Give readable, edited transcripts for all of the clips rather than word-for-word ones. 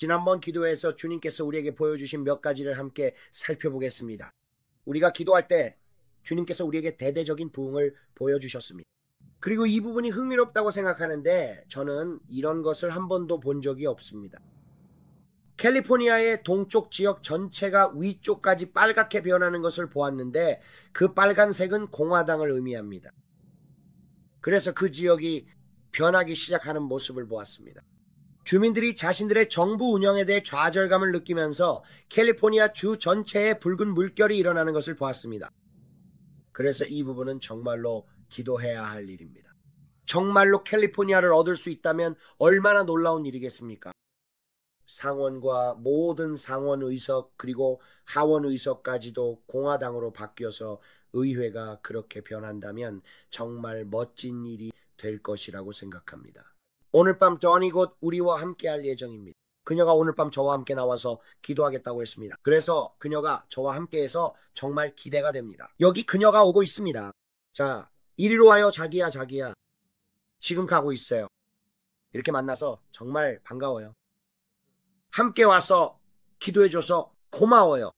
지난번 기도에서 주님께서 우리에게 보여주신 몇 가지를 함께 살펴보겠습니다. 우리가 기도할 때 주님께서 우리에게 대대적인 부흥을 보여주셨습니다. 그리고 이 부분이 흥미롭다고 생각하는데 저는 이런 것을 한 번도 본 적이 없습니다. 캘리포니아의 동쪽 지역 전체가 위쪽까지 빨갛게 변하는 것을 보았는데 그 빨간색은 공화당을 의미합니다. 그래서 그 지역이 변하기 시작하는 모습을 보았습니다. 주민들이 자신들의 정부 운영에 대해 좌절감을 느끼면서 캘리포니아 주 전체에 붉은 물결이 일어나는 것을 보았습니다. 그래서 이 부분은 정말로 기도해야 할 일입니다. 정말로 캘리포니아를 얻을 수 있다면 얼마나 놀라운 일이겠습니까? 상원과 모든 상원 의석 그리고 하원 의석까지도 공화당으로 바뀌어서 의회가 그렇게 변한다면 정말 멋진 일이 될 것이라고 생각합니다. 오늘 밤 더니 곧 우리와 함께 할 예정입니다. 그녀가 오늘 밤 저와 함께 나와서 기도하겠다고 했습니다. 그래서 그녀가 저와 함께해서 정말 기대가 됩니다. 여기 그녀가 오고 있습니다. 자, 이리로 와요. 자기야 자기야. 지금 가고 있어요. 이렇게 만나서 정말 반가워요. 함께 와서 기도해줘서 고마워요.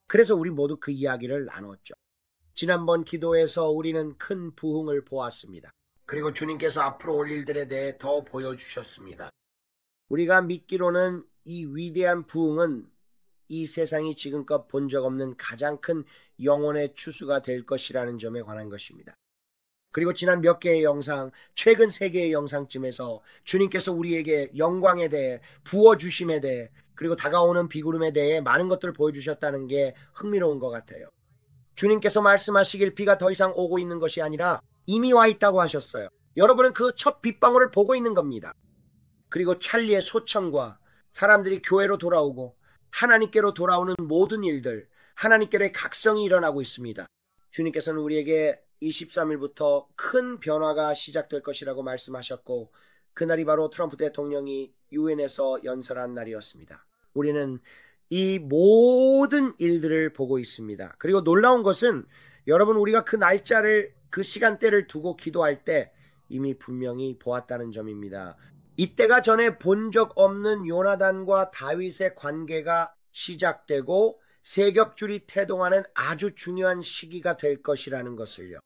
그래서 우리 모두 그 이야기를 나눴죠. 지난번 기도에서 우리는 큰 부흥을 보았습니다. 그리고 주님께서 앞으로 올 일들에 대해 더 보여주셨습니다. 우리가 믿기로는 이 위대한 부흥은 이 세상이 지금껏 본 적 없는 가장 큰 영혼의 추수가 될 것이라는 점에 관한 것입니다. 그리고 지난 몇 개의 영상, 최근 3개의 영상쯤에서 주님께서 우리에게 영광에 대해, 부어주심에 대해, 그리고 다가오는 비구름에 대해 많은 것들을 보여주셨다는 게 흥미로운 것 같아요. 주님께서 말씀하시길 비가 더 이상 오고 있는 것이 아니라 이미 와 있다고 하셨어요. 여러분은 그 첫 빗방울을 보고 있는 겁니다. 그리고 찰리의 소천과 사람들이 교회로 돌아오고 하나님께로 돌아오는 모든 일들, 하나님께로의 각성이 일어나고 있습니다. 주님께서는 우리에게 23일부터 큰 변화가 시작될 것이라고 말씀하셨고 그날이 바로 트럼프 대통령이 유엔에서 연설한 날이었습니다. 우리는 이 모든 일들을 보고 있습니다. 그리고 놀라운 것은 여러분 우리가 그 날짜를 그 시간대를 두고 기도할 때 이미 분명히 보았다는 점입니다. 이때가 전에 본 적 없는 요나단과 다윗의 관계가 시작되고 세겹줄이 태동하는 아주 중요한 시기가 될 것이라는 것을요.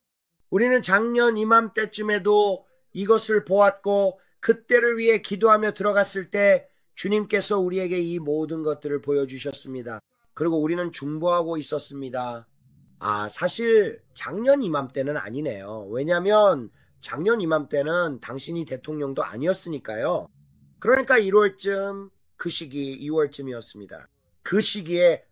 우리는 작년 이맘때쯤에도 이것을 보았고 그때를 위해 기도하며 들어갔을 때 주님께서 우리에게 이 모든 것들을 보여주셨습니다. 그리고 우리는 중보하고 있었습니다. 사실 작년 이맘때는 아니네요. 왜냐하면 작년 이맘때는 당신이 대통령도 아니었으니까요. 그러니까 1월쯤 그 시기 2월쯤이었습니다. 그 시기에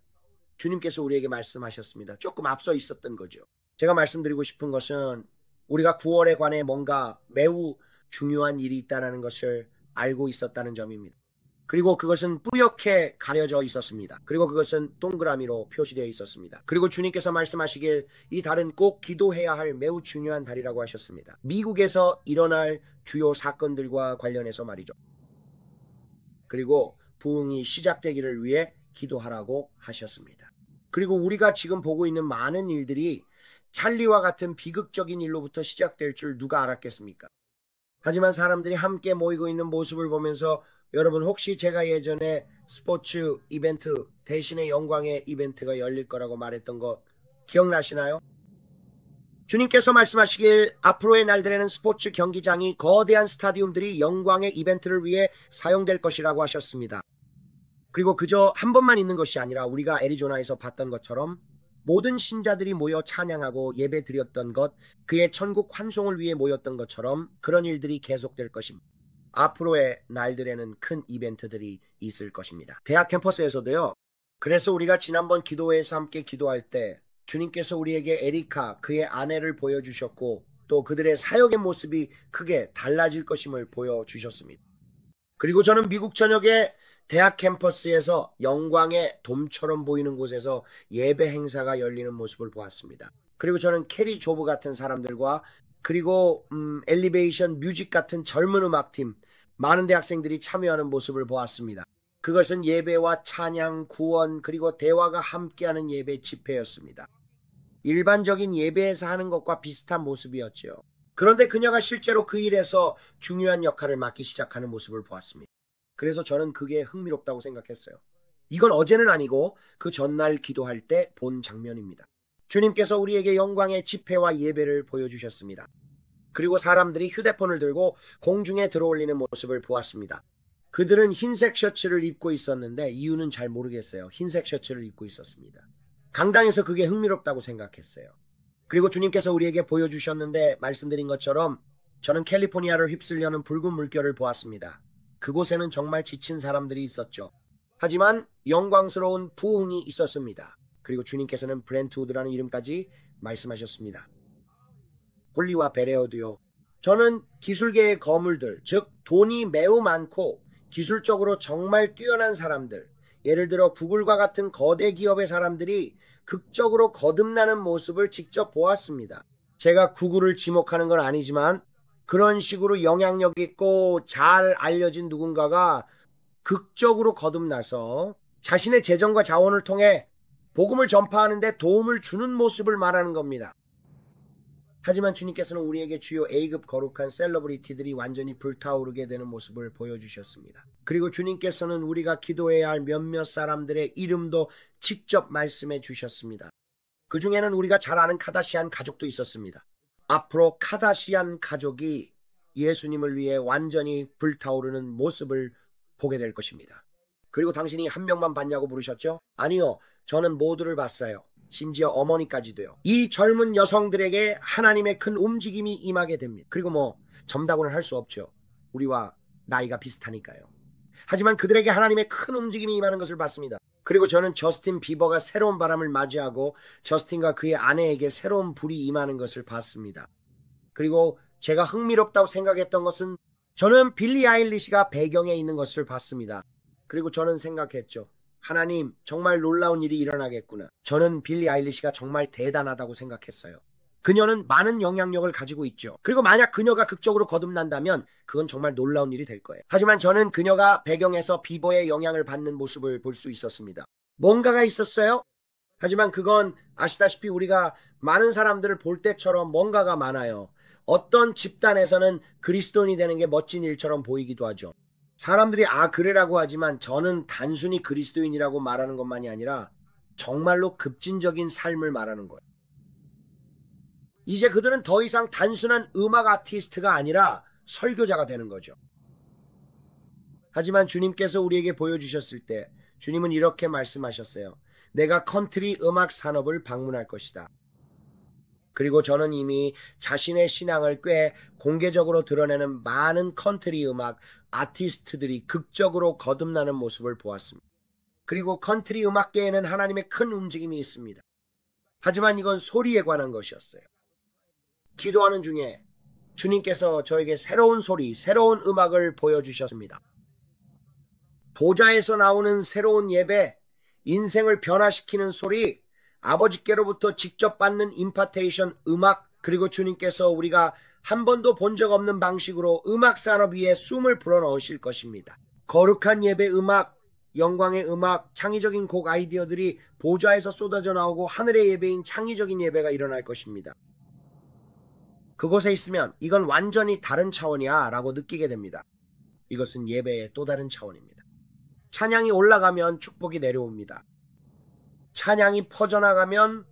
주님께서 우리에게 말씀하셨습니다. 조금 앞서 있었던 거죠. 제가 말씀드리고 싶은 것은 우리가 9월에 관해 뭔가 매우 중요한 일이 있다는 것을 알고 있었다는 점입니다. 그리고 그것은 뿌옇게 가려져 있었습니다. 그리고 그것은 동그라미로 표시되어 있었습니다. 그리고 주님께서 말씀하시길 이 달은 꼭 기도해야 할 매우 중요한 달이라고 하셨습니다. 미국에서 일어날 주요 사건들과 관련해서 말이죠. 그리고 부흥이 시작되기를 위해 기도하라고 하셨습니다. 그리고 우리가 지금 보고 있는 많은 일들이 찰리와 같은 비극적인 일로부터 시작될 줄 누가 알았겠습니까? 하지만 사람들이 함께 모이고 있는 모습을 보면서 여러분 혹시 제가 예전에 스포츠 이벤트 대신에 영광의 이벤트가 열릴 거라고 말했던 거 기억나시나요? 주님께서 말씀하시길 앞으로의 날들에는 스포츠 경기장이 거대한 스타디움들이 영광의 이벤트를 위해 사용될 것이라고 하셨습니다. 그리고 그저 한 번만 있는 것이 아니라 우리가 애리조나에서 봤던 것처럼 모든 신자들이 모여 찬양하고 예배 드렸던 것, 그의 천국 환송을 위해 모였던 것처럼 그런 일들이 계속될 것입니다. 앞으로의 날들에는 큰 이벤트들이 있을 것입니다. 대학 캠퍼스에서도요. 그래서 우리가 지난번 기도회에서 함께 기도할 때 주님께서 우리에게 에리카, 그의 아내를 보여주셨고 또 그들의 사역의 모습이 크게 달라질 것임을 보여주셨습니다. 그리고 저는 미국 전역의 대학 캠퍼스에서 영광의 돔처럼 보이는 곳에서 예배 행사가 열리는 모습을 보았습니다. 그리고 저는 캐리 조브 같은 사람들과 그리고 엘리베이션 뮤직 같은 젊은 음악팀, 많은 대학생들이 참여하는 모습을 보았습니다. 그것은 예배와 찬양, 구원, 그리고 대화가 함께하는 예배 집회였습니다. 일반적인 예배에서 하는 것과 비슷한 모습이었죠. 그런데 그녀가 실제로 그 일에서 중요한 역할을 맡기 시작하는 모습을 보았습니다. 그래서 저는 그게 흥미롭다고 생각했어요. 이건 어제는 아니고 그 전날 기도할 때 본 장면입니다. 주님께서 우리에게 영광의 집회와 예배를 보여주셨습니다. 그리고 사람들이 휴대폰을 들고 공중에 들어올리는 모습을 보았습니다. 그들은 흰색 셔츠를 입고 있었는데 이유는 잘 모르겠어요. 흰색 셔츠를 입고 있었습니다. 강당에서 그게 흥미롭다고 생각했어요. 그리고 주님께서 우리에게 보여주셨는데 말씀드린 것처럼 저는 캘리포니아를 휩쓸려는 붉은 물결을 보았습니다. 그곳에는 정말 지친 사람들이 있었죠. 하지만 영광스러운 부흥이 있었습니다. 그리고 주님께서는 브렌트우드라는 이름까지 말씀하셨습니다. 홀리와 베레어도요. 저는 기술계의 거물들, 즉 돈이 매우 많고 기술적으로 정말 뛰어난 사람들, 예를 들어 구글과 같은 거대 기업의 사람들이 극적으로 거듭나는 모습을 직접 보았습니다. 제가 구글을 지목하는 건 아니지만 그런 식으로 영향력 있고 잘 알려진 누군가가 극적으로 거듭나서 자신의 재정과 자원을 통해 복음을 전파하는 데 도움을 주는 모습을 말하는 겁니다. 하지만 주님께서는 우리에게 주요 A급 거룩한 셀러브리티들이 완전히 불타오르게 되는 모습을 보여주셨습니다. 그리고 주님께서는 우리가 기도해야 할 몇몇 사람들의 이름도 직접 말씀해 주셨습니다. 그 중에는 우리가 잘 아는 카다시안 가족도 있었습니다. 앞으로 카다시안 가족이 예수님을 위해 완전히 불타오르는 모습을 보게 될 것입니다. 그리고 당신이 한 명만 봤냐고 물으셨죠? 아니요. 저는 모두를 봤어요. 심지어 어머니까지도요. 이 젊은 여성들에게 하나님의 큰 움직임이 임하게 됩니다. 그리고 점다고는 할 수 없죠. 우리와 나이가 비슷하니까요. 하지만 그들에게 하나님의 큰 움직임이 임하는 것을 봤습니다. 그리고 저는 저스틴 비버가 새로운 바람을 맞이하고 저스틴과 그의 아내에게 새로운 불이 임하는 것을 봤습니다. 그리고 제가 흥미롭다고 생각했던 것은 저는 빌리 아일리시가 배경에 있는 것을 봤습니다. 그리고 저는 생각했죠. 하나님, 정말 놀라운 일이 일어나겠구나. 저는 빌리 아일리시가 정말 대단하다고 생각했어요. 그녀는 많은 영향력을 가지고 있죠. 그리고 만약 그녀가 극적으로 거듭난다면 그건 정말 놀라운 일이 될 거예요. 하지만 저는 그녀가 배경에서 비버의 영향을 받는 모습을 볼 수 있었습니다. 뭔가가 있었어요. 하지만 그건 아시다시피 우리가 많은 사람들을 볼 때처럼 뭔가가 많아요. 어떤 집단에서는 그리스도인이 되는 게 멋진 일처럼 보이기도 하죠. 사람들이 그래라고 하지만 저는 단순히 그리스도인이라고 말하는 것만이 아니라 정말로 급진적인 삶을 말하는 거예요. 이제 그들은 더 이상 단순한 음악 아티스트가 아니라 설교자가 되는 거죠. 하지만 주님께서 우리에게 보여주셨을 때 주님은 이렇게 말씀하셨어요. 내가 컨트리 음악 산업을 방문할 것이다. 그리고 저는 이미 자신의 신앙을 꽤 공개적으로 드러내는 많은 컨트리 음악 아티스트들이 극적으로 거듭나는 모습을 보았습니다. 그리고 컨트리 음악계에는 하나님의 큰 움직임이 있습니다. 하지만 이건 소리에 관한 것이었어요. 기도하는 중에 주님께서 저에게 새로운 소리, 새로운 음악을 보여주셨습니다. 보좌에서 나오는 새로운 예배, 인생을 변화시키는 소리, 아버지께로부터 직접 받는 임파테이션 음악, 그리고 주님께서 우리가 한 번도 본 적 없는 방식으로 음악 산업 위에 숨을 불어넣으실 것입니다. 거룩한 예배 음악, 영광의 음악, 창의적인 곡 아이디어들이 보좌에서 쏟아져 나오고 하늘의 예배인 창의적인 예배가 일어날 것입니다. 그곳에 있으면 이건 완전히 다른 차원이야 라고 느끼게 됩니다. 이것은 예배의 또 다른 차원입니다. 찬양이 올라가면 축복이 내려옵니다. 찬양이 퍼져나가면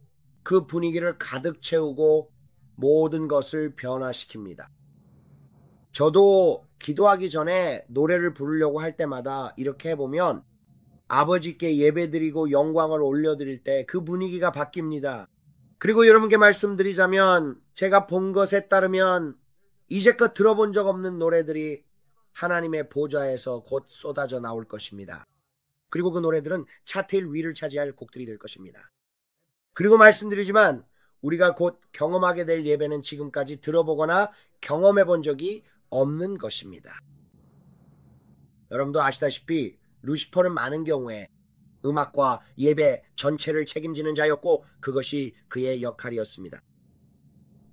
그 분위기를 가득 채우고 모든 것을 변화시킵니다. 저도 기도하기 전에 노래를 부르려고 할 때마다 이렇게 해보면 아버지께 예배드리고 영광을 올려드릴 때 그 분위기가 바뀝니다. 그리고 여러분께 말씀드리자면 제가 본 것에 따르면 이제껏 들어본 적 없는 노래들이 하나님의 보좌에서 곧 쏟아져 나올 것입니다. 그리고 그 노래들은 차트 1위를 차지할 곡들이 될 것입니다. 그리고 말씀드리지만 우리가 곧 경험하게 될 예배는 지금까지 들어보거나 경험해 본 적이 없는 것입니다. 여러분도 아시다시피 루시퍼는 많은 경우에 음악과 예배 전체를 책임지는 자였고 그것이 그의 역할이었습니다.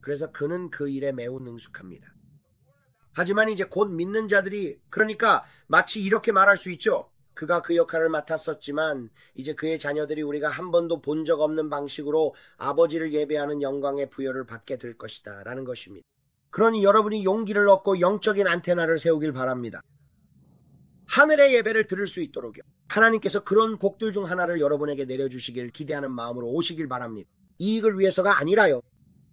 그래서 그는 그 일에 매우 능숙합니다. 하지만 이제 곧 믿는 자들이, 그러니까 마치 이렇게 말할 수 있죠. 그가 그 역할을 맡았었지만 이제 그의 자녀들이 우리가 한 번도 본 적 없는 방식으로 아버지를 예배하는 영광의 부여를 받게 될 것이다 라는 것입니다. 그러니 여러분이 용기를 얻고 영적인 안테나를 세우길 바랍니다. 하늘의 예배를 들을 수 있도록요. 하나님께서 그런 곡들 중 하나를 여러분에게 내려주시길 기대하는 마음으로 오시길 바랍니다. 이익을 위해서가 아니라요.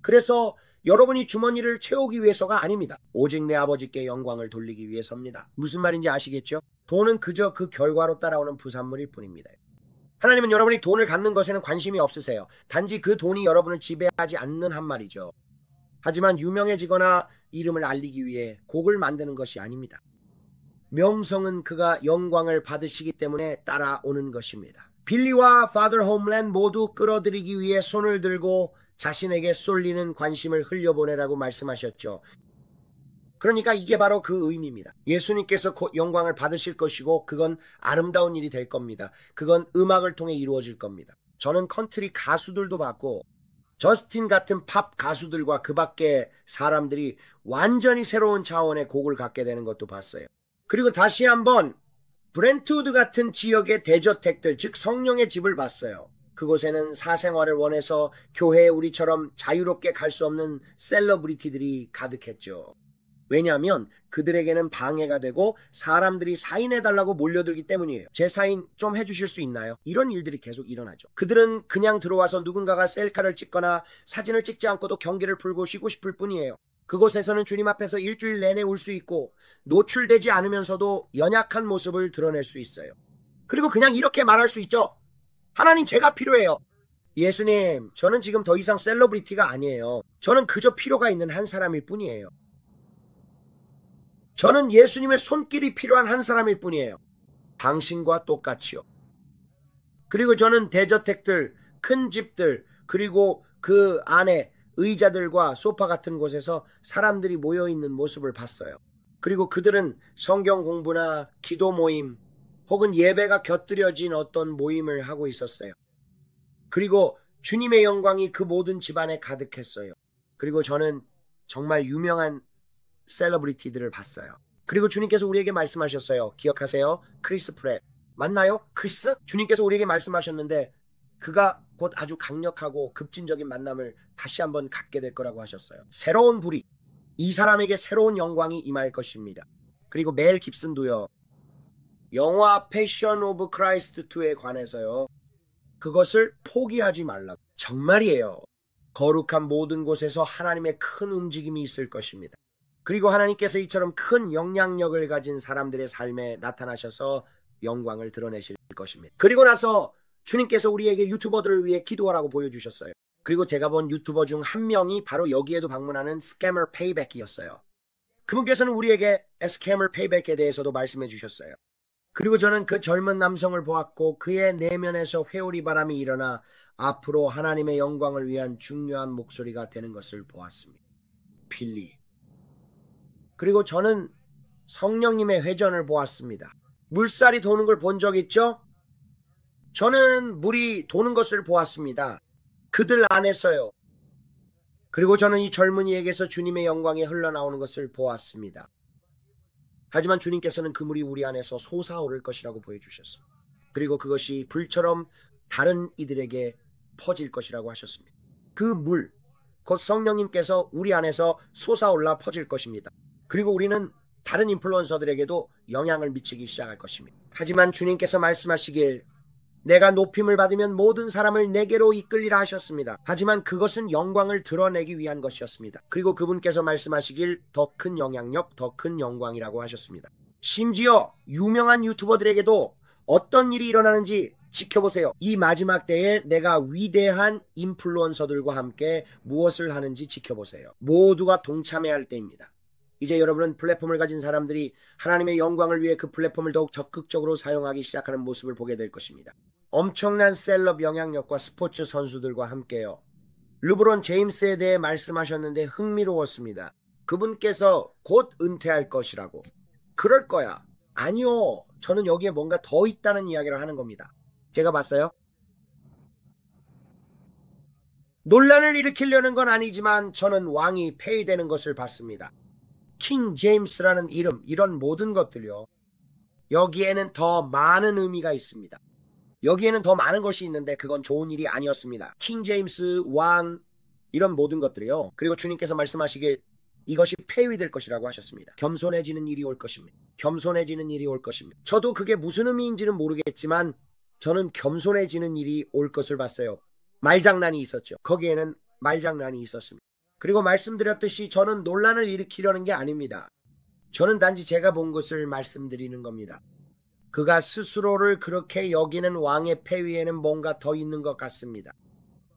그래서 여러분이 주머니를 채우기 위해서가 아닙니다. 오직 내 아버지께 영광을 돌리기 위해서입니다. 무슨 말인지 아시겠죠? 돈은 그저 그 결과로 따라오는 부산물일 뿐입니다. 하나님은 여러분이 돈을 갖는 것에는 관심이 없으세요. 단지 그 돈이 여러분을 지배하지 않는 한 말이죠. 하지만 유명해지거나 이름을 알리기 위해 곡을 만드는 것이 아닙니다. 명성은 그가 영광을 받으시기 때문에 따라오는 것입니다. 빌리와 파더 홈랜드 모두 끌어들이기 위해 손을 들고 자신에게 쏠리는 관심을 흘려보내라고 말씀하셨죠. 그러니까 이게 바로 그 의미입니다. 예수님께서 곧 영광을 받으실 것이고 그건 아름다운 일이 될 겁니다. 그건 음악을 통해 이루어질 겁니다. 저는 컨트리 가수들도 봤고 저스틴 같은 팝 가수들과 그 밖에 사람들이 완전히 새로운 차원의 곡을 갖게 되는 것도 봤어요. 그리고 다시 한번 브렌트우드 같은 지역의 대저택들, 즉 성령의 집을 봤어요. 그곳에는 사생활을 원해서 교회에 우리처럼 자유롭게 갈 수 없는 셀러브리티들이 가득했죠. 왜냐하면 그들에게는 방해가 되고 사람들이 사인해달라고 몰려들기 때문이에요. 제 사인 좀 해주실 수 있나요? 이런 일들이 계속 일어나죠. 그들은 그냥 들어와서 누군가가 셀카를 찍거나 사진을 찍지 않고도 경계를 풀고 쉬고 싶을 뿐이에요. 그곳에서는 주님 앞에서 일주일 내내 울 수 있고 노출되지 않으면서도 연약한 모습을 드러낼 수 있어요. 그리고 그냥 이렇게 말할 수 있죠. 하나님, 제가 필요해요. 예수님, 저는 지금 더 이상 셀러브리티가 아니에요. 저는 그저 필요가 있는 한 사람일 뿐이에요. 저는 예수님의 손길이 필요한 한 사람일 뿐이에요. 당신과 똑같이요. 그리고 저는 대저택들, 큰 집들, 그리고 그 안에 의자들과 소파 같은 곳에서 사람들이 모여있는 모습을 봤어요. 그리고 그들은 성경 공부나 기도 모임 혹은 예배가 곁들여진 어떤 모임을 하고 있었어요. 그리고 주님의 영광이 그 모든 집안에 가득했어요. 그리고 저는 정말 유명한 셀러브리티들을 봤어요. 그리고 주님께서 우리에게 말씀하셨어요. 기억하세요? 크리스 프렛. 맞나요? 크리스? 주님께서 우리에게 말씀하셨는데 그가 곧 아주 강력하고 급진적인 만남을 다시 한번 갖게 될 거라고 하셨어요. 새로운 불이, 이 사람에게 새로운 영광이 임할 것입니다. 그리고 멜 깁슨도요. 영화 패션 오브 크라이스트 2에 관해서요. 그것을 포기하지 말라고. 정말이에요. 거룩한 모든 곳에서 하나님의 큰 움직임이 있을 것입니다. 그리고 하나님께서 이처럼 큰 영향력을 가진 사람들의 삶에 나타나셔서 영광을 드러내실 것입니다. 그리고 나서 주님께서 우리에게 유튜버들을 위해 기도하라고 보여주셨어요. 그리고 제가 본 유튜버 중 한 명이 바로 여기에도 방문하는 스캐머 페이백이었어요. 그분께서는 우리에게 스캐머 페이백에 대해서도 말씀해 주셨어요. 그리고 저는 그 젊은 남성을 보았고 그의 내면에서 회오리 바람이 일어나 앞으로 하나님의 영광을 위한 중요한 목소리가 되는 것을 보았습니다. 빌리. 그리고 저는 성령님의 회전을 보았습니다. 물살이 도는 걸 본 적 있죠? 저는 물이 도는 것을 보았습니다. 그들 안에서요. 그리고 저는 이 젊은이에게서 주님의 영광이 흘러나오는 것을 보았습니다. 하지만 주님께서는 그 물이 우리 안에서 솟아오를 것이라고 보여주셨습니다. 그리고 그것이 불처럼 다른 이들에게 퍼질 것이라고 하셨습니다. 그 물, 곧 성령님께서 우리 안에서 솟아올라 퍼질 것입니다. 그리고 우리는 다른 인플루언서들에게도 영향을 미치기 시작할 것입니다. 하지만 주님께서 말씀하시길 내가 높임을 받으면 모든 사람을 내게로 이끌리라 하셨습니다. 하지만 그것은 영광을 드러내기 위한 것이었습니다. 그리고 그분께서 말씀하시길 더 큰 영향력, 더 큰 영광이라고 하셨습니다. 심지어 유명한 유튜버들에게도 어떤 일이 일어나는지 지켜보세요. 이 마지막 때에 내가 위대한 인플루언서들과 함께 무엇을 하는지 지켜보세요. 모두가 동참해야 할 때입니다. 이제 여러분은 플랫폼을 가진 사람들이 하나님의 영광을 위해 그 플랫폼을 더욱 적극적으로 사용하기 시작하는 모습을 보게 될 것입니다. 엄청난 셀럽 영향력과 스포츠 선수들과 함께요. 르브론 제임스에 대해 말씀하셨는데 흥미로웠습니다. 그분께서 곧 은퇴할 것이라고. 그럴 거야. 아니요. 저는 여기에 뭔가 더 있다는 이야기를 하는 겁니다. 제가 봤어요. 논란을 일으키려는 건 아니지만 저는 왕이 폐위되는 것을 봤습니다. 킹 제임스라는 이름, 이런 모든 것들요. 여기에는 더 많은 의미가 있습니다. 여기에는 더 많은 것이 있는데 그건 좋은 일이 아니었습니다. 킹 제임스, 왕, 이런 모든 것들이요. 그리고 주님께서 말씀하시길 이것이 폐위될 것이라고 하셨습니다. 겸손해지는 일이 올 것입니다. 겸손해지는 일이 올 것입니다. 저도 그게 무슨 의미인지는 모르겠지만 저는 겸손해지는 일이 올 것을 봤어요. 말장난이 있었죠. 거기에는 말장난이 있었습니다. 그리고 말씀드렸듯이 저는 논란을 일으키려는 게 아닙니다. 저는 단지 제가 본 것을 말씀드리는 겁니다. 그가 스스로를 그렇게 여기는 왕의 폐위에는 뭔가 더 있는 것 같습니다.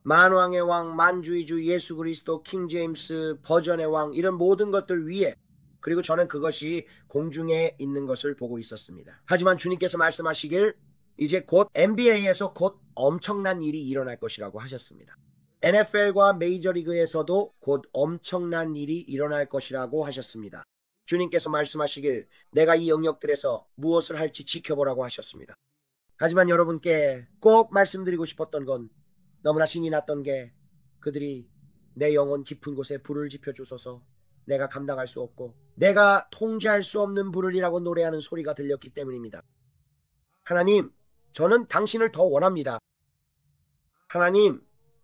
만왕의 왕, 만주의 주 예수 그리스도, 킹 제임스 버전의 왕, 이런 모든 것들 위에, 그리고 저는 그것이 공중에 있는 것을 보고 있었습니다. 하지만 주님께서 말씀하시길 이제 곧 NBA에서 곧 엄청난 일이 일어날 것이라고 하셨습니다. NFL과 메이저리그에서도 곧 엄청난 일이 일어날 것이라고 하셨습니다. 주님께서 말씀하시길 내가 이 영역들에서 무엇을 할지 지켜보라고 하셨습니다. 하지만 여러분께 꼭 말씀드리고 싶었던 건 너무나 신이 났던 게 그들이 내 영혼 깊은 곳에 불을 지펴주소서, 내가 감당할 수 없고 내가 통제할 수 없는 불을이라고 노래하는 소리가 들렸기 때문입니다. 하나님, 저는 당신을 더 원합니다. 하나님,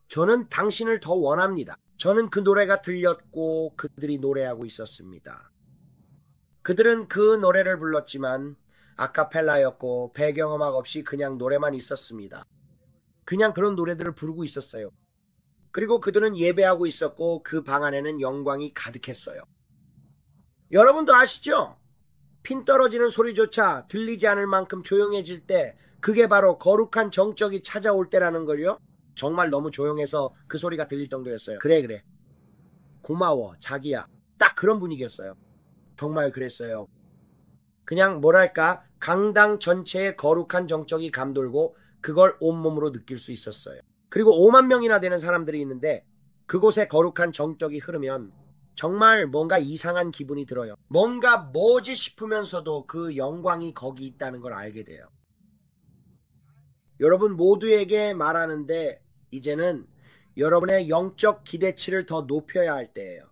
저는 당신을 더 원합니다. 저는 그 노래가 들렸고 그들이 노래하고 있었습니다. 그들은 그 노래를 불렀지만 아카펠라였고 배경음악 없이 그냥 노래만 있었습니다. 그냥 그런 노래들을 부르고 있었어요. 그리고 그들은 예배하고 있었고 그 방 안에는 영광이 가득했어요. 여러분도 아시죠? 핀 떨어지는 소리조차 들리지 않을 만큼 조용해질 때 그게 바로 거룩한 정적이 찾아올 때라는 걸요. 정말 너무 조용해서 그 소리가 들릴 정도였어요. 그래. 고마워, 자기야. 딱 그런 분위기였어요. 정말 그랬어요. 그냥 뭐랄까, 강당 전체에 거룩한 정적이 감돌고 그걸 온몸으로 느낄 수 있었어요. 그리고 5만 명이나 되는 사람들이 있는데 그곳에 거룩한 정적이 흐르면 정말 뭔가 이상한 기분이 들어요. 뭔가 뭐지 싶으면서도 그 영광이 거기 있다는 걸 알게 돼요. 여러분 모두에게 말하는데 이제는 여러분의 영적 기대치를 더 높여야 할 때예요.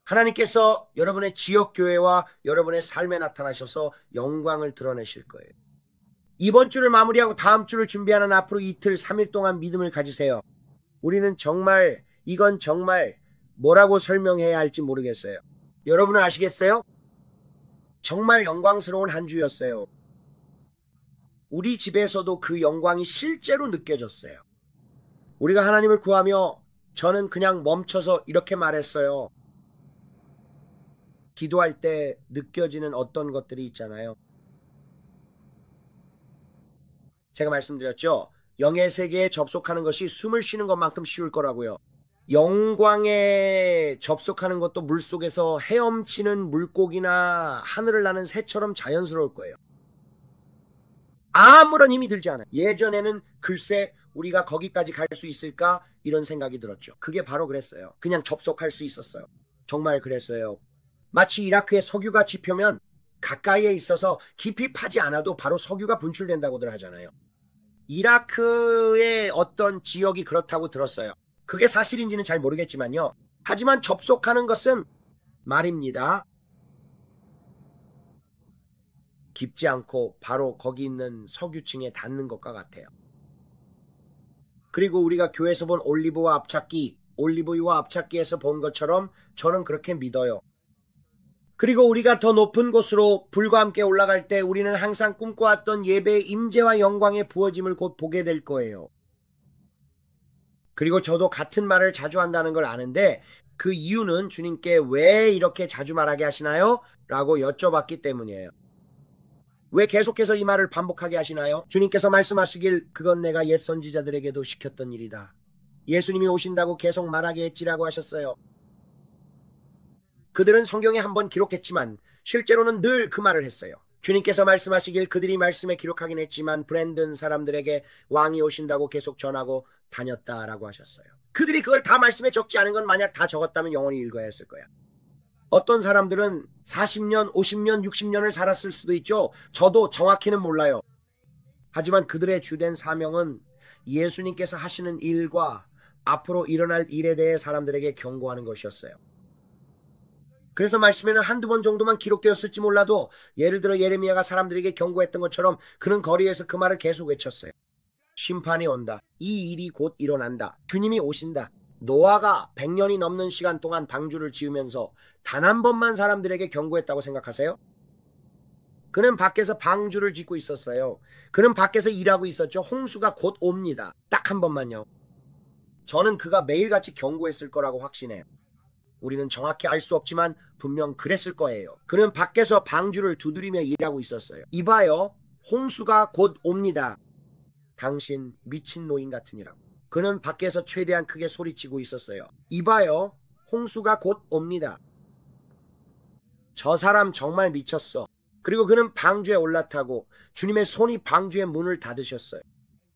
하나님께서 여러분의 지역교회와 여러분의 삶에 나타나셔서 영광을 드러내실 거예요. 이번 주를 마무리하고 다음 주를 준비하는 앞으로 이틀, 3일 동안 믿음을 가지세요. 우리는 정말, 이건 정말 뭐라고 설명해야 할지 모르겠어요. 여러분은 아시겠어요? 정말 영광스러운 한 주였어요. 우리 집에서도 그 영광이 실제로 느껴졌어요. 우리가 하나님을 구하며 저는 그냥 멈춰서 이렇게 말했어요. 기도할 때 느껴지는 어떤 것들이 있잖아요. 제가 말씀드렸죠. 영의 세계에 접속하는 것이 숨을 쉬는 것만큼 쉬울 거라고요. 영광에 접속하는 것도 물속에서 헤엄치는 물고기나 하늘을 나는 새처럼 자연스러울 거예요. 아무런 힘이 들지 않아요. 예전에는 글쎄 우리가 거기까지 갈 수 있을까 이런 생각이 들었죠. 그게 바로 그랬어요. 그냥 접속할 수 있었어요. 정말 그랬어요. 마치 이라크의 석유가 지표면 가까이에 있어서 깊이 파지 않아도 바로 석유가 분출된다고들 하잖아요. 이라크의 어떤 지역이 그렇다고 들었어요. 그게 사실인지는 잘 모르겠지만요. 하지만 접속하는 것은 말입니다. 깊지 않고 바로 거기 있는 석유층에 닿는 것과 같아요. 그리고 우리가 교회에서 본 올리브와 앞찾기, 올리브유와 앞찾기에서 본 것처럼 저는 그렇게 믿어요. 그리고 우리가 더 높은 곳으로 불과 함께 올라갈 때 우리는 항상 꿈꿔왔던 예배의 임재와 영광의 부어짐을 곧 보게 될 거예요. 그리고 저도 같은 말을 자주 한다는 걸 아는데 그 이유는 주님께 왜 이렇게 자주 말하게 하시나요? 라고 여쭤봤기 때문이에요. 왜 계속해서 이 말을 반복하게 하시나요? 주님께서 말씀하시길 그건 내가 옛 선지자들에게도 시켰던 일이다. 예수님이 오신다고 계속 말하게 했지라고 하셨어요. 그들은 성경에 한번 기록했지만 실제로는 늘 그 말을 했어요. 주님께서 말씀하시길 그들이 말씀에 기록하긴 했지만 브랜든 사람들에게 왕이 오신다고 계속 전하고 다녔다라고 하셨어요. 그들이 그걸 다 말씀에 적지 않은 건 만약 다 적었다면 영원히 읽어야 했을 거야. 어떤 사람들은 40년, 50년, 60년을 살았을 수도 있죠. 저도 정확히는 몰라요. 하지만 그들의 주된 사명은 예수님께서 하시는 일과 앞으로 일어날 일에 대해 사람들에게 경고하는 것이었어요. 그래서 말씀에는 한두 번 정도만 기록되었을지 몰라도 예를 들어 예레미야가 사람들에게 경고했던 것처럼 그는 거리에서 그 말을 계속 외쳤어요. 심판이 온다. 이 일이 곧 일어난다. 주님이 오신다. 노아가 100년이 넘는 시간 동안 방주를 지으면서 단 한 번만 사람들에게 경고했다고 생각하세요? 그는 밖에서 방주를 짓고 있었어요. 그는 밖에서 일하고 있었죠. 홍수가 곧 옵니다. 딱 한 번만요. 저는 그가 매일같이 경고했을 거라고 확신해요. 우리는 정확히 알 수 없지만 분명 그랬을 거예요. 그는 밖에서 방주를 두드리며 일하고 있었어요. 이봐요. 홍수가 곧 옵니다. 당신 미친 노인 같으니라고. 그는 밖에서 최대한 크게 소리치고 있었어요. 이봐요. 홍수가 곧 옵니다. 저 사람 정말 미쳤어. 그리고 그는 방주에 올라타고 주님의 손이 방주의 문을 닫으셨어요.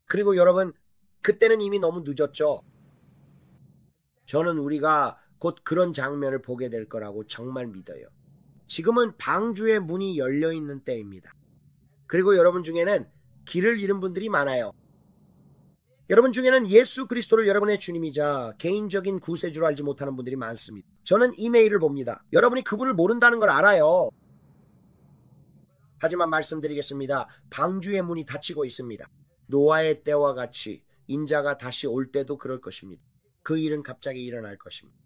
그리고 여러분, 그때는 이미 너무 늦었죠. 저는 우리가 곧 그런 장면을 보게 될 거라고 정말 믿어요. 지금은 방주의 문이 열려 있는 때입니다. 그리고 여러분 중에는 길을 잃은 분들이 많아요. 여러분 중에는 예수 그리스도를 여러분의 주님이자 개인적인 구세주로 알지 못하는 분들이 많습니다. 저는 이메일을 봅니다. 여러분이 그분을 모른다는 걸 알아요. 하지만 말씀드리겠습니다. 방주의 문이 닫히고 있습니다. 노아의 때와 같이 인자가 다시 올 때도 그럴 것입니다. 그 일은 갑자기 일어날 것입니다.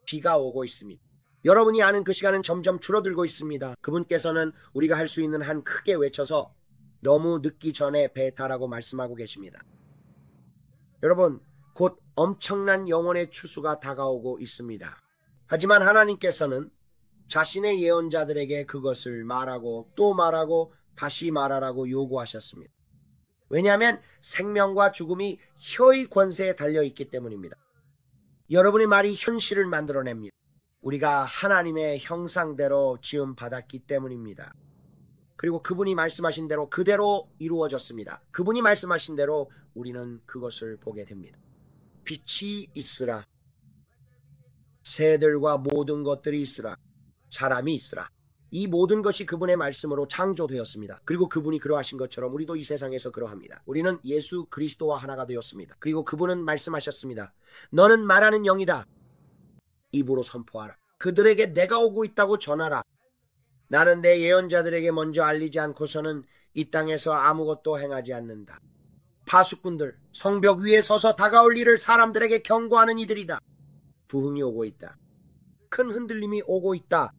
비가 오고 있습니다. 여러분이 아는 그 시간은 점점 줄어들고 있습니다. 그분께서는 우리가 할 수 있는 한 크게 외쳐서 너무 늦기 전에 배에 타라고 말씀하고 계십니다. 여러분, 곧 엄청난 영혼의 추수가 다가오고 있습니다. 하지만 하나님께서는 자신의 예언자들에게 그것을 말하고 또 말하고 다시 말하라고 요구하셨습니다. 왜냐하면 생명과 죽음이 혀의 권세에 달려있기 때문입니다. 여러분의 말이 현실을 만들어냅니다. 우리가 하나님의 형상대로 지음받았기 때문입니다. 그리고 그분이 말씀하신 대로 그대로 이루어졌습니다. 그분이 말씀하신 대로 우리는 그것을 보게 됩니다. 빛이 있으라. 새들과 모든 것들이 있으라. 사람이 있으라. 이 모든 것이 그분의 말씀으로 창조되었습니다. 그리고 그분이 그러하신 것처럼 우리도 이 세상에서 그러합니다. 우리는 예수 그리스도와 하나가 되었습니다. 그리고 그분은 말씀하셨습니다. 너는 말하는 영이다. 입으로 선포하라. 그들에게 내가 오고 있다고 전하라. 나는 내 예언자들에게 먼저 알리지 않고서는 이 땅에서 아무것도 행하지 않는다. 파수꾼들, 성벽 위에 서서 다가올 일을 사람들에게 경고하는 이들이다. 부흥이 오고 있다. 큰 흔들림이 오고 있다.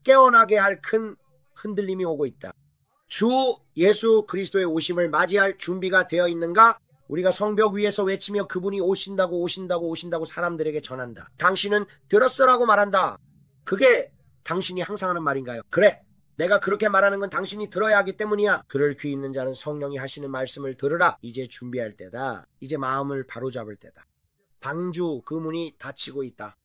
깨어나게 할 큰 흔들림이 오고 있다. 주 예수 그리스도의 오심을 맞이할 준비가 되어 있는가? 우리가 성벽 위에서 외치며 그분이 오신다고 오신다고 오신다고 사람들에게 전한다. 당신은 들었어라고 말한다. 그게 당신이 항상 하는 말인가요? 그래, 내가 그렇게 말하는 건 당신이 들어야 하기 때문이야. 그럴 귀 있는 자는 성령이 하시는 말씀을 들으라. 이제 준비할 때다. 이제 마음을 바로잡을 때다. 방주 그 문이 닫히고 있다.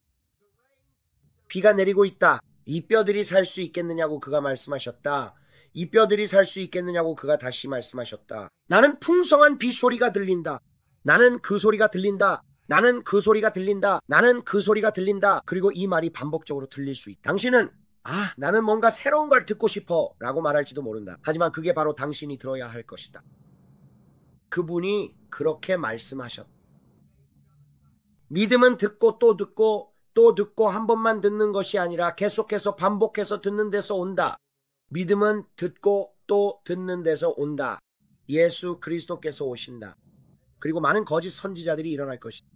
비가 내리고 있다. 이 뼈들이 살 수 있겠느냐고 그가 말씀하셨다. 이 뼈들이 살 수 있겠느냐고 그가 다시 말씀하셨다. 나는 풍성한 비 소리가 들린다. 나는 그 소리가 들린다. 나는 그 소리가 들린다. 나는 그 소리가 들린다. 그리고 이 말이 반복적으로 들릴 수 있다. 당신은 나는 뭔가 새로운 걸 듣고 싶어 라고 말할지도 모른다. 하지만 그게 바로 당신이 들어야 할 것이다. 그분이 그렇게 말씀하셨다. 믿음은 듣고 또 듣고 또 듣고 한 번만 듣는 것이 아니라 계속해서 반복해서 듣는 데서 온다. 믿음은 듣고 또 듣는 데서 온다. 예수 그리스도께서 오신다. 그리고 많은 거짓 선지자들이 일어날 것이다.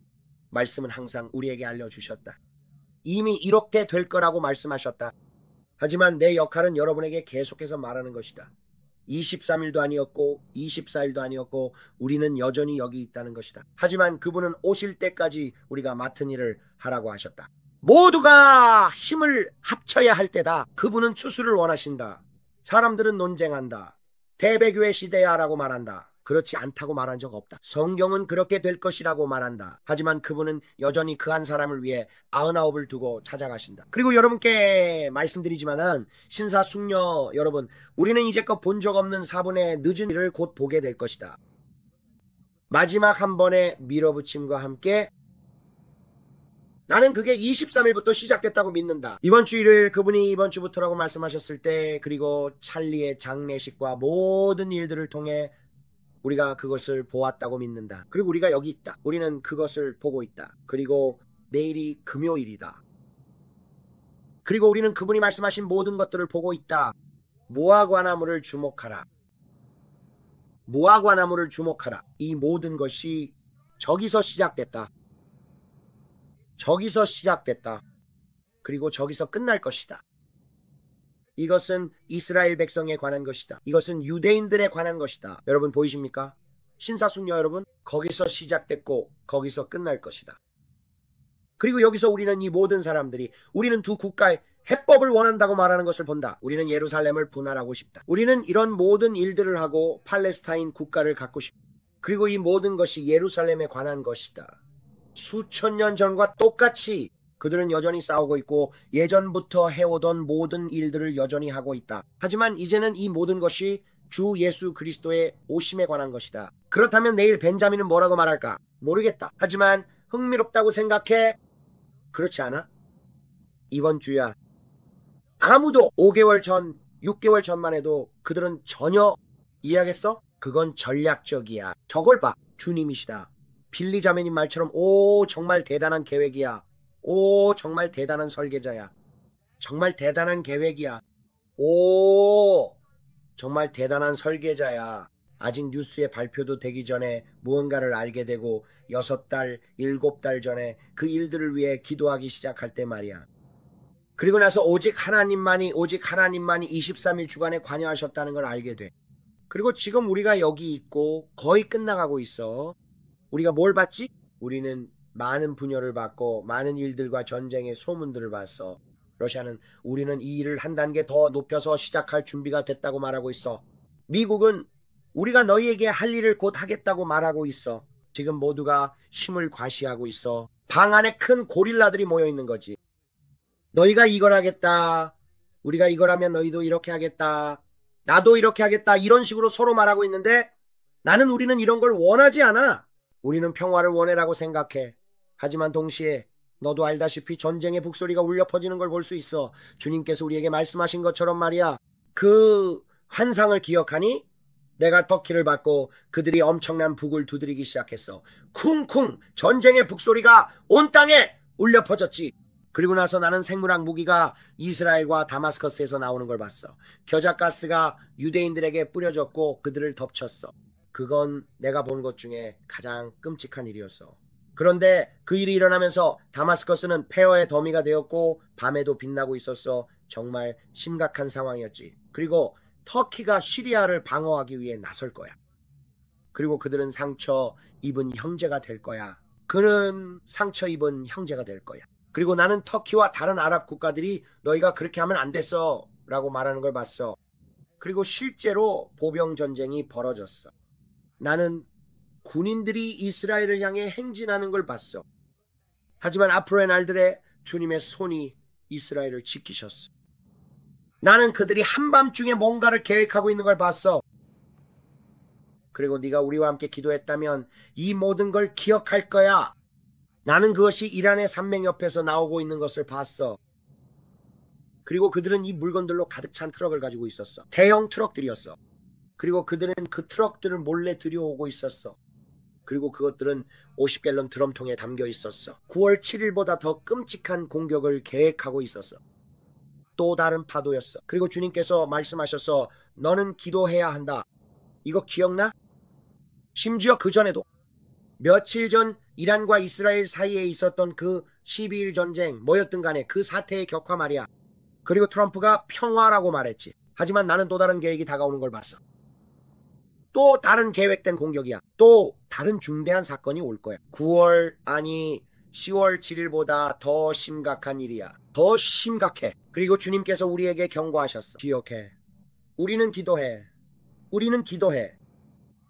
말씀은 항상 우리에게 알려주셨다. 이미 이렇게 될 거라고 말씀하셨다. 하지만 내 역할은 여러분에게 계속해서 말하는 것이다. 23일도 아니었고 24일도 아니었고 우리는 여전히 여기 있다는 것이다. 하지만 그분은 오실 때까지 우리가 맡은 일을 하라고 하셨다. 모두가 힘을 합쳐야 할 때다. 그분은 추수를 원하신다. 사람들은 논쟁한다. 대배교회 시대야 라고 말한다. 그렇지 않다고 말한 적 없다. 성경은 그렇게 될 것이라고 말한다. 하지만 그분은 여전히 그 한 사람을 위해 99을 두고 찾아가신다. 그리고 여러분께 말씀드리지만은 신사숙녀 여러분, 우리는 이제껏 본 적 없는 4분의 늦은 일을 곧 보게 될 것이다. 마지막 한 번의 밀어붙임과 함께 나는 그게 23일부터 시작됐다고 믿는다. 이번 주 일요일 그분이 이번 주부터라고 말씀하셨을 때, 그리고 찰리의 장례식과 모든 일들을 통해 우리가 그것을 보았다고 믿는다. 그리고 우리가 여기 있다. 우리는 그것을 보고 있다. 그리고 내일이 금요일이다. 그리고 우리는 그분이 말씀하신 모든 것들을 보고 있다. 무화과나무를 주목하라. 무화과나무를 주목하라. 이 모든 것이 저기서 시작됐다. 저기서 시작됐다. 그리고 저기서 끝날 것이다. 이것은 이스라엘 백성에 관한 것이다. 이것은 유대인들에 관한 것이다. 여러분 보이십니까? 신사숙녀 여러분, 거기서 시작됐고 거기서 끝날 것이다. 그리고 여기서 우리는 이 모든 사람들이 우리는 두 국가의 해법을 원한다고 말하는 것을 본다. 우리는 예루살렘을 분할하고 싶다. 우리는 이런 모든 일들을 하고 팔레스타인 국가를 갖고 싶다. 그리고 이 모든 것이 예루살렘에 관한 것이다. 수천 년 전과 똑같이 그들은 여전히 싸우고 있고 예전부터 해오던 모든 일들을 여전히 하고 있다. 하지만 이제는 이 모든 것이 주 예수 그리스도의 오심에 관한 것이다. 그렇다면 내일 벤자민은 뭐라고 말할까? 모르겠다. 하지만 흥미롭다고 생각해? 그렇지 않아? 이번 주야 아무도 5개월 전, 6개월 전만 해도 그들은 전혀 이해하겠어? 그건 전략적이야. 저걸 봐. 주님이시다. 빌리 자매님 말처럼 오 정말 대단한 계획이야. 오 정말 대단한 설계자야. 정말 대단한 계획이야. 오 정말 대단한 설계자야. 아직 뉴스에 발표도 되기 전에 무언가를 알게 되고 6달, 7달 전에 그 일들을 위해 기도하기 시작할 때 말이야. 그리고 나서 오직 하나님만이 23일 주간에 관여하셨다는 걸 알게 돼. 그리고 지금 우리가 여기 있고 거의 끝나가고 있어. 우리가 뭘 봤지? 우리는 많은 분열을 받고 많은 일들과 전쟁의 소문들을 봤어. 러시아는 우리는 이 일을 한 단계 더 높여서 시작할 준비가 됐다고 말하고 있어. 미국은 우리가 너희에게 할 일을 곧 하겠다고 말하고 있어. 지금 모두가 힘을 과시하고 있어. 방 안에 큰 고릴라들이 모여 있는 거지. 너희가 이걸 하겠다. 우리가 이걸 하면 너희도 이렇게 하겠다. 나도 이렇게 하겠다. 이런 식으로 서로 말하고 있는데 우리는 이런 걸 원하지 않아. 우리는 평화를 원해라고 생각해. 하지만 동시에 너도 알다시피 전쟁의 북소리가 울려 퍼지는 걸 볼 수 있어. 주님께서 우리에게 말씀하신 것처럼 말이야. 그 환상을 기억하니? 내가 터키를 받고 그들이 엄청난 북을 두드리기 시작했어. 쿵쿵 전쟁의 북소리가 온 땅에 울려 퍼졌지. 그리고 나서 나는 생물학 무기가 이스라엘과 다마스커스에서 나오는 걸 봤어. 겨자가스가 유대인들에게 뿌려졌고 그들을 덮쳤어. 그건 내가 본 것 중에 가장 끔찍한 일이었어. 그런데 그 일이 일어나면서 다마스커스는 폐허의 더미가 되었고 밤에도 빛나고 있었어. 정말 심각한 상황이었지. 그리고 터키가 시리아를 방어하기 위해 나설 거야. 그리고 그들은 상처 입은 형제가 될 거야. 그는 상처 입은 형제가 될 거야. 그리고 나는 터키와 다른 아랍 국가들이 너희가 그렇게 하면 안 됐어 라고 말하는 걸 봤어. 그리고 실제로 보병 전쟁이 벌어졌어. 나는 군인들이 이스라엘을 향해 행진하는 걸 봤어. 하지만 앞으로의 날들에 주님의 손이 이스라엘을 지키셨어. 나는 그들이 한밤중에 뭔가를 계획하고 있는 걸 봤어. 그리고 네가 우리와 함께 기도했다면 이 모든 걸 기억할 거야. 나는 그것이 이란의 산맥 옆에서 나오고 있는 것을 봤어. 그리고 그들은 이 물건들로 가득 찬 트럭을 가지고 있었어. 대형 트럭들이었어. 그리고 그들은 그 트럭들을 몰래 들여오고 있었어. 그리고 그것들은 50갤런 드럼통에 담겨 있었어. 9월 7일보다 더 끔찍한 공격을 계획하고 있었어. 또 다른 파도였어. 그리고 주님께서 말씀하셔서 너는 기도해야 한다. 이거 기억나? 심지어 그 전에도 며칠 전 이란과 이스라엘 사이에 있었던 그 12일 전쟁 뭐였든 간에 그 사태의 격화 말이야. 그리고 트럼프가 평화라고 말했지. 하지만 나는 또 다른 계획이 다가오는 걸 봤어. 또 다른 계획된 공격이야. 또 다른 중대한 사건이 올 거야. 10월 7일보다 더 심각한 일이야. 더 심각해. 그리고 주님께서 우리에게 경고하셨어. 기억해. 우리는 기도해. 우리는 기도해.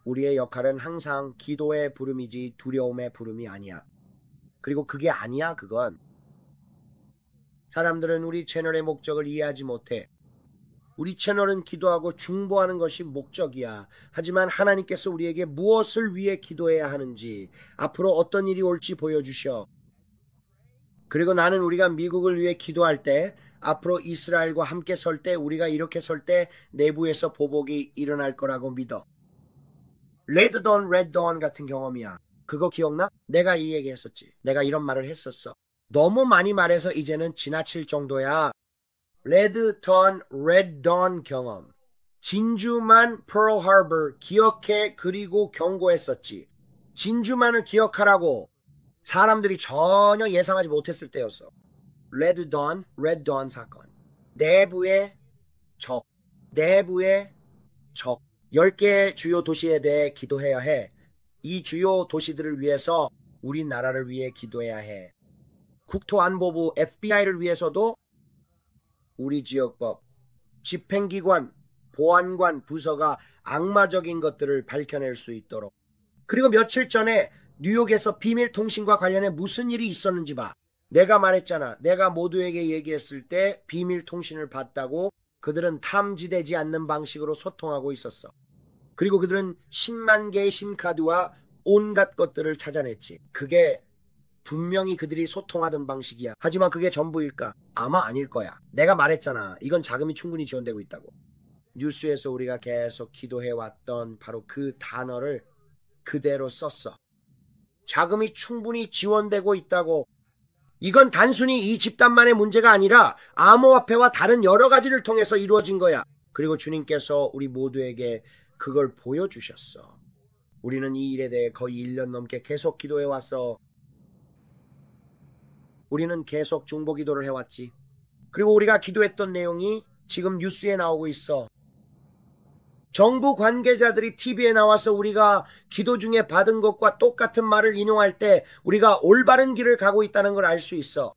우리의 역할은 항상 기도의 부름이지 두려움의 부름이 아니야. 그리고 그게 아니야, 그건. 사람들은 우리 채널의 목적을 이해하지 못해. 우리 채널은 기도하고 중보하는 것이 목적이야. 하지만 하나님께서 우리에게 무엇을 위해 기도해야 하는지, 앞으로 어떤 일이 올지 보여주셔. 그리고 나는 우리가 미국을 위해 기도할 때, 앞으로 이스라엘과 함께 설 때, 우리가 이렇게 설 때 내부에서 보복이 일어날 거라고 믿어. 레드 돈, 레드 돈 같은 경험이야. 그거 기억나? 내가 이 얘기 했었지. 내가 이런 말을 했었어. 너무 많이 말해서 이제는 지나칠 정도야. 레드 돈, 레드 돈 경험. 진주만 퍼럴 하버 기억해. 그리고 경고했었지. 진주만을 기억하라고. 사람들이 전혀 예상하지 못했을 때였어. Red Dawn 사건. 내부의 적. 10개의 주요 도시에 대해 기도해야 해. 이 주요 도시들을 위해서 우리나라를 위해 기도해야 해. 국토안보부 FBI를 위해서도 우리 지역법, 집행기관, 보안관 부서가 악마적인 것들을 밝혀낼 수 있도록. 그리고 며칠 전에 뉴욕에서 비밀통신과 관련해 무슨 일이 있었는지 봐. 내가 말했잖아. 내가 모두에게 얘기했을 때 비밀통신을 봤다고. 그들은 탐지되지 않는 방식으로 소통하고 있었어. 그리고 그들은 10만 개의 심카드와 온갖 것들을 찾아냈지. 그게 분명히 그들이 소통하던 방식이야. 하지만 그게 전부일까? 아마 아닐 거야. 내가 말했잖아. 이건 자금이 충분히 지원되고 있다고. 뉴스에서 우리가 계속 기도해왔던 바로 그 단어를 그대로 썼어. 자금이 충분히 지원되고 있다고. 이건 단순히 이 집단만의 문제가 아니라 암호화폐와 다른 여러 가지를 통해서 이루어진 거야. 그리고 주님께서 우리 모두에게 그걸 보여주셨어. 우리는 이 일에 대해 거의 1년 넘게 계속 기도해왔어. 우리는 계속 중보기도를 해왔지. 그리고 우리가 기도했던 내용이 지금 뉴스에 나오고 있어. 정부 관계자들이 TV에 나와서 우리가 기도 중에 받은 것과 똑같은 말을 인용할 때 우리가 올바른 길을 가고 있다는 걸 알 수 있어.